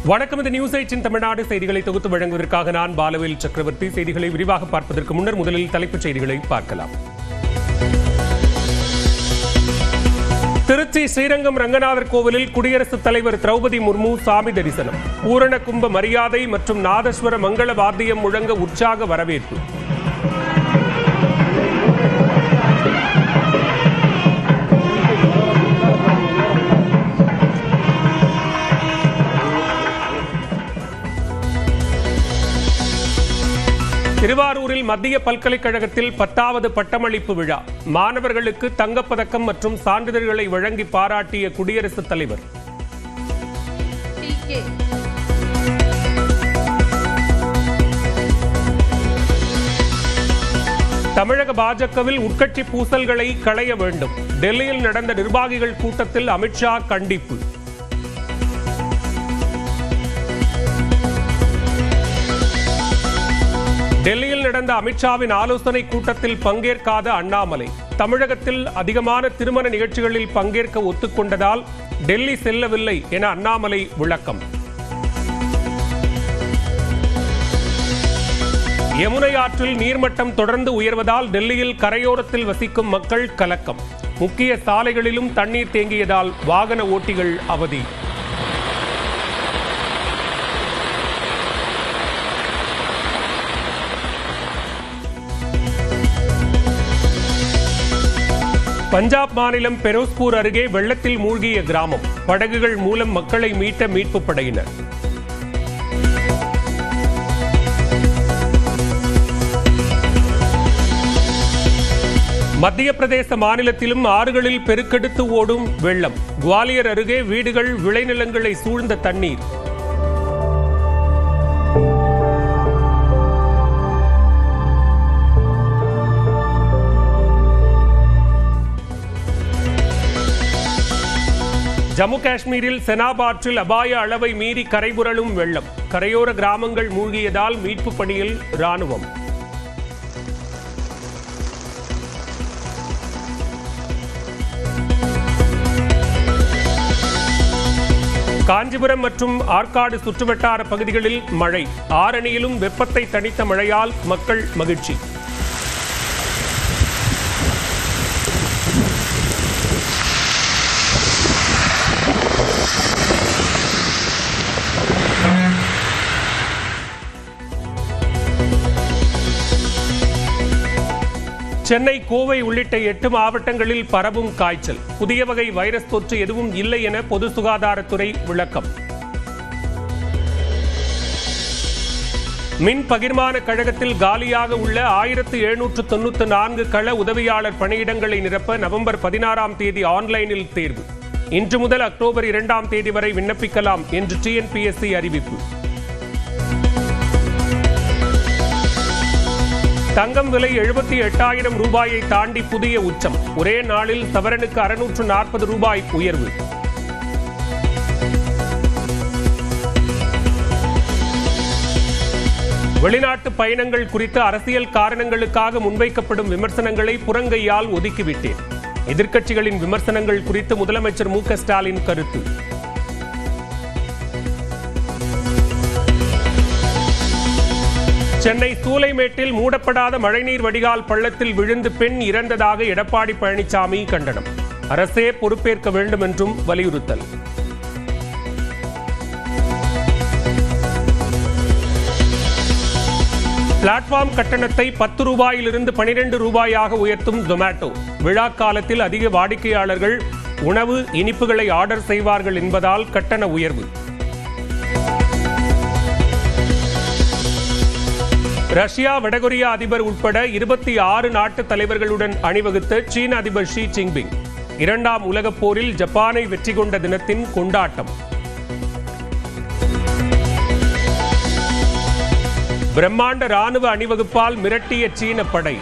வணக்கம். இந்த நியூஸ் 8 தமிழ்நாடு செய்திகளை தொகுத்து வழங்குவதற்காக நான் பாலவேல் சக்கரவர்த்தி. செய்திகளை விரிவாக பார்ப்பதற்கு முன்னர் முதலில் தலைப்புச் செய்திகளை பார்க்கலாம். திருச்சி ஸ்ரீரங்கம் ரங்கநாதர் கோவிலில் குடியரசுத் தலைவர் திரௌபதி முர்மு சாமி தரிசனம். பூரண கும்ப மரியாதை மற்றும் நாதஸ்வர மங்கள வாத்தியம் முழங்க உற்சாக வரவேற்பு. திருவாரூரில் மத்திய பல்கலைக்கழகத்தில் 10வது பட்டமளிப்பு விழா. மாணவர்களுக்கு தங்கப்பதக்கம் மற்றும் சான்றிதழ்களை வழங்கி பாராட்டிய குடியரசுத் தலைவர். தமிழக பாஜகவில் உட்கட்சி பூசல்களை களைய வேண்டும். டெல்லியில் நடந்த நிர்வாகிகள் கூட்டத்தில் அமித்ஷா கண்டிப்பு. டெல்லியில் நடந்த அமித்ஷாவின் ஆலோசனை கூட்டத்தில் பங்கேற்காத அண்ணாமலை. தமிழகத்தில் அதிகமான திருமண நிகழ்ச்சிகளில் பங்கேற்க ஒத்துக்கொண்டதால் டெல்லி செல்லவில்லை என அண்ணாமலை விளக்கம். யமுனை ஆற்றில் நீர்மட்டம் தொடர்ந்து உயர்வதால் டெல்லியில் கரையோரத்தில் வசிக்கும் மக்கள் கலக்கம். முக்கிய சாலைகளிலும் தண்ணீர் தேங்கியதால் வாகன ஓட்டிகள் அவதி. பஞ்சாப் மாநிலம் பெரோஸ்பூர் அருகே வெள்ளத்தில் மூழ்கிய கிராமம். படகுகள் மூலம் மக்களை மீட்ட மீட்புப் படையினர். மத்திய பிரதேச மாநிலத்திலும் ஆறுகளில் பெருக்கெடுத்து ஓடும் வெள்ளம். குவாலியர் அருகே வீடுகள் விளைநிலங்களை சூழ்ந்த தண்ணீர். ஜம்மு காஷ்மீரில் செனாப் ஆற்றில் அபாய அளவை மீறி கரைபுரளும் வெள்ளம். கரையோர கிராமங்கள் மூழ்கியதால் மீட்பு பணியில் ராணுவம். காஞ்சிபுரம் மற்றும் ஆற்காடு சுற்றுவட்டார பகுதிகளில் மழை. ஆரணியிலும் வெப்பத்தை தணித்த மழையால் மக்கள் மகிழ்ச்சி. சென்னை, கோவை உள்ளிட்ட 8 மாவட்டங்களில் பரவும் காய்ச்சல். புதிய வகை வைரஸ் தொற்று எதுவும் இல்லை என பொது சுகாதாரத்துறை விளக்கம். மின் பகிர்மான கழகத்தில் காலியாக உள்ள 1794 கள உதவியாளர் பணியிடங்களை நிரப்ப நவம்பர் 16ஆம் தேதி ஆன்லைனில் தேர்வு. இன்று முதல் அக்டோபர் 2ஆம் தேதி வரை விண்ணப்பிக்கலாம் என்று TNPSC அறிவிப்பு. தங்கம் விலை 78,000 ரூபாயை தாண்டி புதிய உச்சம். ஒரே நாளில் சவரனுக்கு 640 ரூபாய் உயர்வு. வெளிநாட்டு பயணங்கள் குறித்து அரசியல் காரணங்களுக்காக முன்வைக்கப்படும் விமர்சனங்களை புறங்கையால் ஒதுக்கிவிட்டேன். எதிர்க்கட்சிகளின் விமர்சனங்கள் குறித்து முதலமைச்சர் மு.க. ஸ்டாலின் கருத்து. சென்னை சூளைமேட்டில் மூடப்படாத மழைநீர் வடிகால் பள்ளத்தில் விழுந்து பெண் இறந்ததாக எடப்பாடி பழனிசாமி கண்டனம். அரசே பொறுப்பேற்க வேண்டும் என்றும் வலியுறுத்தல். பிளாட்ஃபார்ம் கட்டணத்தை 10 ரூபாயிலிருந்து 12 ரூபாயாக உயர்த்தும் ஜொமேட்டோ. விழா காலத்தில் அதிக வாடிக்கையாளர்கள் உணவு, இனிப்புகளை ஆர்டர் செய்வார்கள் என்பதால் கட்டண உயர்வு. ரஷ்யா, வடகொரியா அதிபர் உட்பட 26 நாட்டு தலைவர்களுடன் அணிவகுத்த சீன அதிபர் ஷி ஜின்பிங். 2ஆம் உலகப் போரில் ஜப்பானை வெற்றி கொண்ட தினத்தின் கொண்டாட்டம். பிரம்மாண்ட ராணுவ அணிவகுப்பால் மிரட்டிய சீன படை.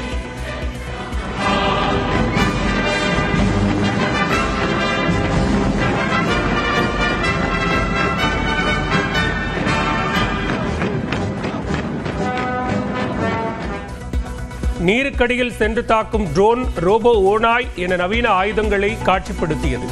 நீருக்கடியில் சென்று தாக்கும் ட்ரோன், ரோபோ ஓநாய் என நவீன ஆயுதங்களை காட்சிப்படுத்தியது.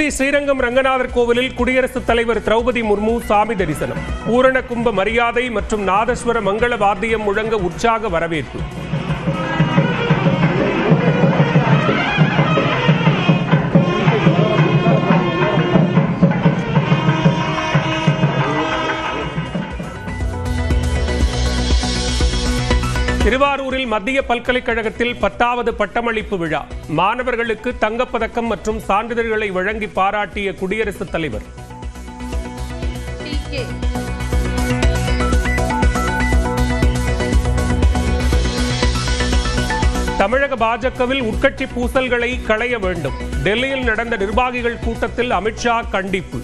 திருச்சி ஸ்ரீரங்கம் ரங்கநாதர் கோவிலில் குடியரசுத் தலைவர் திரௌபதி முர்மு சாமி தரிசனம். பூரண கும்ப மரியாதை மற்றும் நாதஸ்வர மங்கள வாத்தியம் முழங்க உற்சாக வரவேற்பு. திருவாரூரில் மத்திய பல்கலைக்கழகத்தில் 10வது பட்டமளிப்பு விழா. மாணவர்களுக்கு தங்கப்பதக்கம் மற்றும் சான்றிதழ்களை வழங்கி பாராட்டிய குடியரசுத் தலைவர். தமிழக பாஜகவில் உட்கட்சி பூசல்களை களைய வேண்டும். டெல்லியில் நடந்த நிர்வாகிகள் கூட்டத்தில் அமித்ஷா கண்டிப்பு.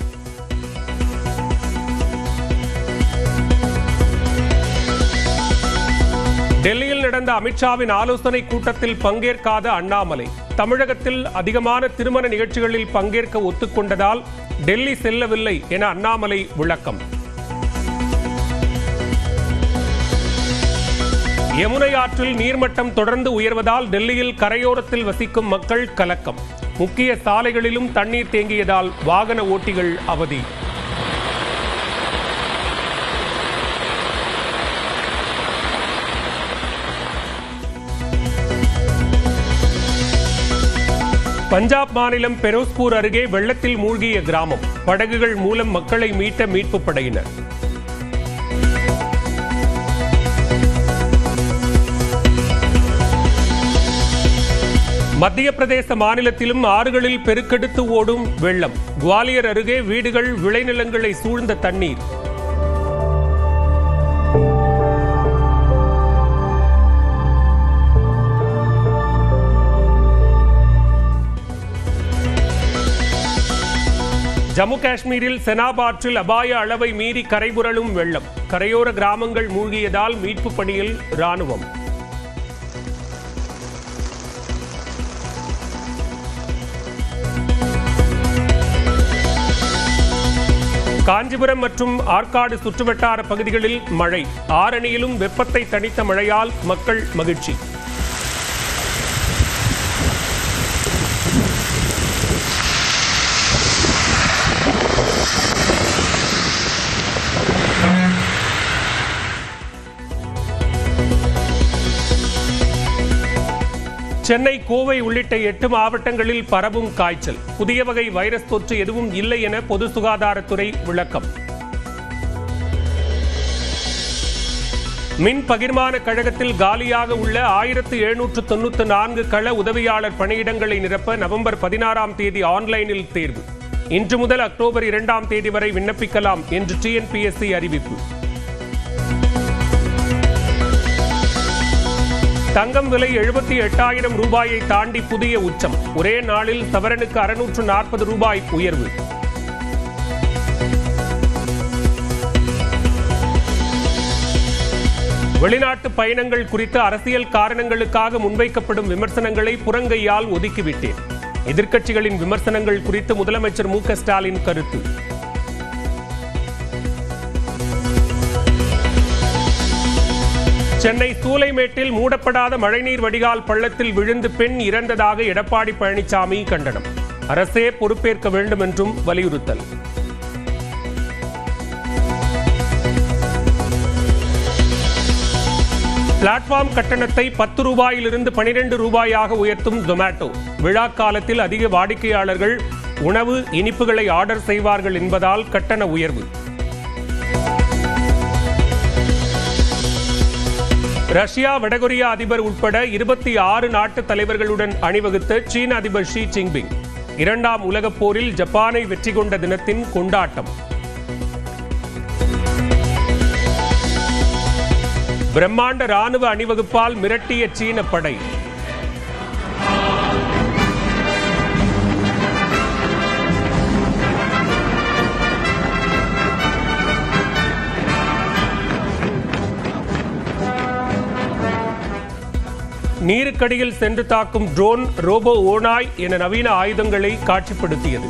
டெல்லியில் நடந்த அமித்ஷாவின் ஆலோசனை கூட்டத்தில் பங்கேற்காத அண்ணாமலை. தமிழகத்தில் அதிகமான திருமண நிகழ்ச்சிகளில் பங்கேற்க ஒத்துக்கொண்டதால் டெல்லி செல்லவில்லை என அண்ணாமலை விளக்கம். யமுனை ஆற்றில் நீர்மட்டம் தொடர்ந்து உயர்வதால் டெல்லியில் கரையோரத்தில் வசிக்கும் மக்கள் கலக்கம். முக்கிய சாலைகளிலும் தண்ணீர் தேங்கியதால் வாகன ஓட்டிகள் அவதி. பஞ்சாப் மாநிலம் பெரோஸ்பூர் அருகே வெள்ளத்தில் மூழ்கிய கிராமம். படகுகள் மூலம் மக்களை மீட்ட மீட்புப் படையினர். மத்திய பிரதேச மாநிலத்திலும் ஆறுகளில் பெருக்கெடுத்து ஓடும் வெள்ளம். குவாலியர் அருகே வீடுகள் விளைநிலங்களை சூழ்ந்த தண்ணீர். ஜம்மு காஷ்மீரில் செனாப் ஆற்றில் அபாய அளவை மீறி கரைபுரளும் வெள்ளம். கரையோர கிராமங்கள் மூழ்கியதால் மீட்பு பணியில் ராணுவம். காஞ்சிபுரம் மற்றும் ஆற்காடு சுற்றுவட்டார பகுதிகளில் மழை. ஆரணியிலும் வெப்பத்தை தணித்த மழையால் மக்கள் மகிழ்ச்சி. சென்னை, கோவை உள்ளிட்ட 8 மாவட்டங்களில் பரவும் காய்ச்சல். புதிய வகை வைரஸ் தொற்று எதுவும் இல்லை என பொது சுகாதாரத்துறை விளக்கம். மின் பகிர்மான கழகத்தில் காலியாக உள்ள 1794 கள உதவியாளர் பணியிடங்களை நிரப்ப நவம்பர் 16ஆம் தேதி ஆன்லைனில் தேர்வு. இன்று முதல் அக்டோபர் 2ஆம் தேதி வரை விண்ணப்பிக்கலாம் என்று TNPSC அறிவிப்பு. தங்கம் விலை 78,000 ரூபாயை தாண்டி புதிய உச்சம். ஒரே நாளில் சவரனுக்கு 640 ரூபாய் உயர்வு. வெளிநாட்டு பயணங்கள் குறித்து அரசியல் காரணங்களுக்காக முன்வைக்கப்படும் விமர்சனங்களை புறங்கையால் ஒதுக்கிவிட்டேன். எதிர்க்கட்சிகளின் விமர்சனங்கள் குறித்து முதலமைச்சர் மு க ஸ்டாலின் கருத்து. சென்னை சூளைமேட்டில் மூடப்படாத மழைநீர் வடிகால் பள்ளத்தில் விழுந்து பெண் இறந்ததாக எடப்பாடி பழனிசாமி கண்டனம். அரசே பொறுப்பேற்க வேண்டும் என்றும் வலியுறுத்தல். பிளாட்ஃபார்ம் கட்டணத்தை 10 ரூபாயிலிருந்து 12 ரூபாயாக உயர்த்தும் ஜொமேட்டோ. விழா காலத்தில் அதிக வாடிக்கையாளர்கள் உணவு, இனிப்புகளை ஆர்டர் செய்வார்கள் என்பதால் கட்டண உயர்வு. ரஷ்யா, வடகொரியா அதிபர் உட்பட 26 நாட்டு தலைவர்களுடன் அணிவகுத்த சீன அதிபர் ஷி ஜின்பிங். 2ஆம் உலகப் போரில் ஜப்பானை வெற்றி கொண்ட தினத்தின் கொண்டாட்டம். பிரம்மாண்ட ராணுவ அணிவகுப்பால் மிரட்டிய சீன படை. நீருக்கடியில் சென்று தாக்கும் ட்ரோன், ரோபோ ஓநாய் என நவீன ஆயுதங்களை காட்சிப்படுத்தியது.